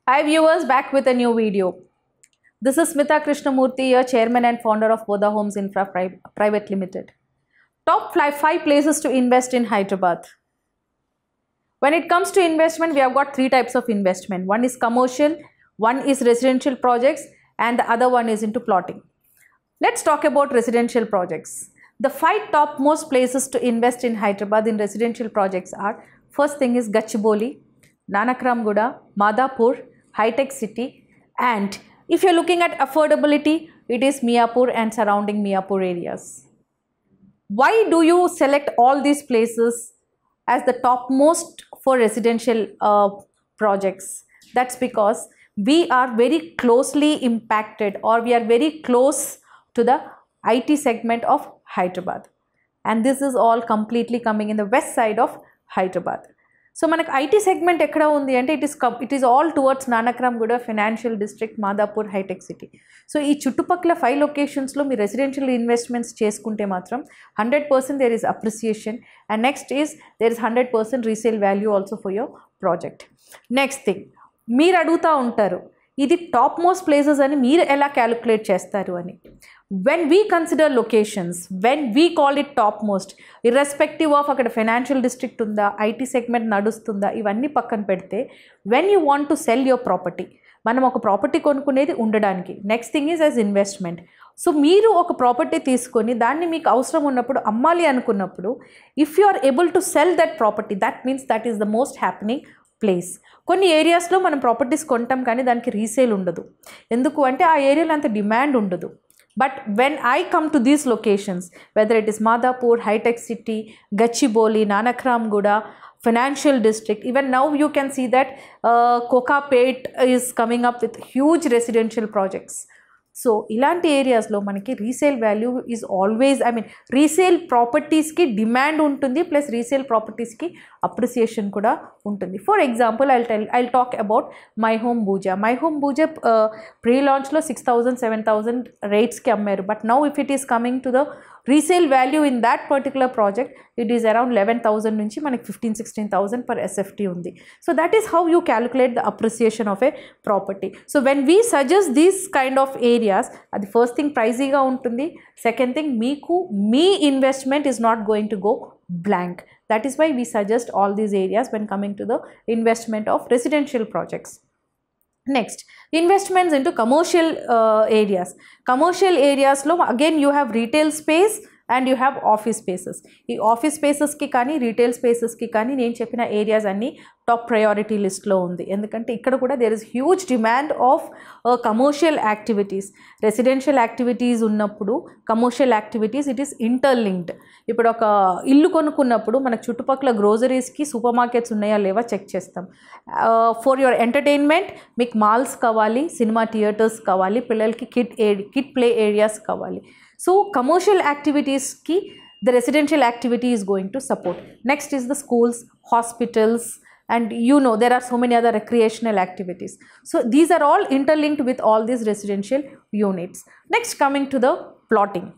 Hi viewers, back with a new video. This is Smita Krishnamurthy, your chairman and founder of Boda Homes Infra Private Limited. Top 5 places to invest in Hyderabad. When it comes to investment, we have got 3 types of investment. One is commercial, one is residential projects, and the other one is into plotting. Let's talk about residential projects. The 5 topmost places to invest in Hyderabad in residential projects are, first thing is Gachibowli, Nanakramguda, Madhapur, Hi-Tech City, and if you're looking at affordability, it is Miapur and surrounding Miapur areas. Why do you select all these places as the topmost for residential projects? That's because we are very closely impacted, or we are very close to the IT segment of Hyderabad, and this is all completely coming in the west side of Hyderabad. So మనకు IT segment ఎక్కడ ఉంది అంటే it is all towards Nanakramguda, financial district, Madhapur, హైటెక్ City. So ఈ చుట్టుపక్కల 5 లొకేషన్స్లో మీరు residential investments చేసుకుంటే మాత్రం 100% there is appreciation, and next is there is 100% resale value also for your project. Next thing, మీరు అడుగుతూ ఉంటారు ఇది టాప్ మోస్ట్ ప్లేసెస్ అని మీరు ఎలా క్యాలిక్యులేట్ చేస్తారు అని. When we consider locations, when we call it topmost, irrespective of అక్కడ ఫైనాన్షియల్ డిస్ట్రిక్ట్ ఉందా, ఐటీ సెగ్మెంట్ నడుస్తుందా, ఇవన్నీ పక్కన పెడితే, when you want to sell your property, మనం ఒక ప్రాపర్టీ కొనుక్కునేది ఉండడానికి. Next thing is as investment. So మీరు ఒక ప్రాపర్టీ తీసుకొని దాన్ని మీకు అవసరం ఉన్నప్పుడు అమ్మాలి అనుకున్నప్పుడు, if you are able to sell that property, that means that is the most happening place. కొన్ని ఏరియాస్లో మనం ప్రాపర్టీస్ కొంటాం కానీ దానికి రీసేల్ ఉండదు. ఎందుకు అంటే ఆ ఏరియాలో అంత డిమాండ్ ఉండదు. But when I come to these locations, whether it is Madhapur, Hi-Tech City, Gachibowli, Nanakramguda, financial district, even now you can see that Kokapet is coming up with huge residential projects. So ఇలాంటి ఏరియాస్లో మనకి resale value is always, resale ప్రాపర్టీస్కి demand ఉంటుంది, plus resale ప్రాపర్టీస్కి appreciation కూడా ఉంటుంది. For example I'll talk about My Home Bhooja. My Home Bhooja pre లాంచ్లో 6,000, 7,000 రేట్స్కి అమ్మారు. But now if it is coming to the resale value in that particular project, it is around 11,000 నుంచి మనకి 15,000-16,000 per SFT ఉంది. So that is how you calculate the appreciation of a property. So when we suggest these kind of areas, the first thing priceyగా ఉంటుంది, second thing మీకు మీ investment is not going to go blank. That is why we suggest all these areas when coming to the investment of residential projects. Next, investments into commercial areas. Commercial areas lo again you have retail space and you have office spaces. ఈ office స్పేసెస్కి కానీ retail స్పేసెస్కి కానీ నేను చెప్పిన areas అన్నీ top priority లిస్ట్లో ఉంది. ఎందుకంటే ఇక్కడ కూడా there is huge demand of commercial activities. Residential activities ఉన్నప్పుడు commercial activities it is interlinked. ఇప్పుడు ఒక ఇల్లు కొనుక్కున్నప్పుడు మనకు చుట్టుపక్కల గ్రోసరీస్కి సూపర్ మార్కెట్స్ ఉన్నాయా లేవా చెక్ చేస్తాం. ఫర్ యువర్ ఎంటర్టైన్మెంట్ మీకు మాల్స్ కావాలి, సినిమా థియేటర్స్ కావాలి, పిల్లలకి కిడ్ ప్లే ఏరియాస్ కావాలి. So commercial activities ki the residential activity is going to support. Next is the schools, hospitals, and you know there are so many other recreational activities. So these are all interlinked with all these residential units. Next, coming to the plotting.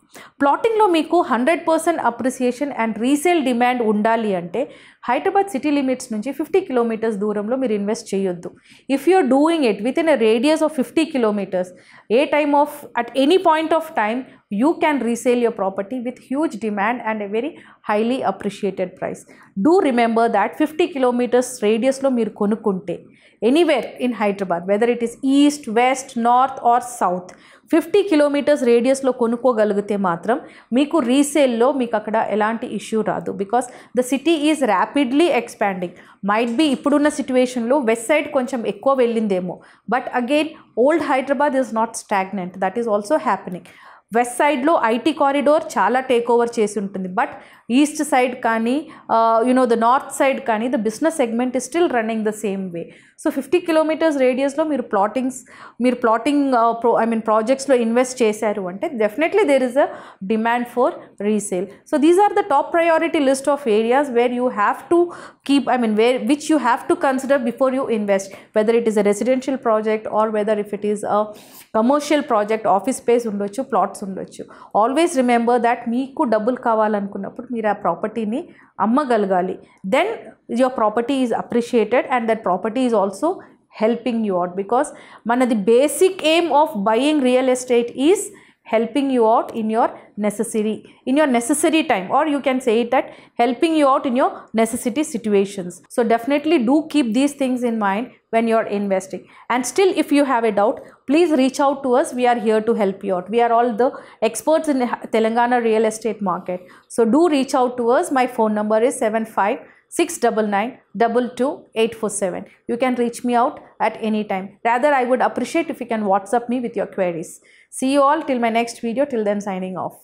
ప్లాటింగ్లో మీకు 100% appreciation and resale demand ఉండాలి అంటే Hyderabad city limits నుంచి 50 kilometres దూరంలో మీరు invest చేయొద్దు. If you are doing it with in a radius of 50 kilometers, a time of at any point of time you can resell your property with huge demand and a very highly appreciated price. Do remember that 50 kilometers radius lo meer konukunte anywhere in Hyderabad, whether it is east, west, north or south, 50 kilometers radius lo konukogalugite matram meeku resale lo meeku akkada elanti issue raadu, because the city is rapidly expanding. Might be ippudunna situation lo west side koncham ekkuva vellindemo, but again old Hyderabad is not stagnant. That is also happening. West సైడ్లో IT corridor చాలా take over చేసి ఉంటుంది, but east side కానీ the north side కానీ the business segment is still running the same way. So 50 kilometers రేడియస్లో మీరు ప్రాజెక్ట్స్లో invest చేశారు అంటే definitely there is a demand for resale. So these are the top priority list of areas where you have to keep which you have to consider before you invest, whether it is a residential project or whether if it is a commercial project, office space ఉండొచ్చు, plots ఉండొచ్చు. Always remember that మీకు డబ్బులు కావాలనుకున్నప్పుడు మీరు ఆ ప్రాపర్టీని అమ్మగలగాలి. Then your property is appreciated and that property is also helping you out, because the basic aim of buying real estate is helping you out in your necessary time, or you can say it that helping you out in your necessity situations. So definitely do keep these things in mind when you are investing. And still, if you have a doubt, please reach out to us. We are here to help you out. We are all the experts in the Telangana real estate market. So do reach out to us. My phone number is 7569922847. You can reach me out at any time. Rather, I would appreciate if you can WhatsApp me with your queries. See you all till my next video. Till then, signing off.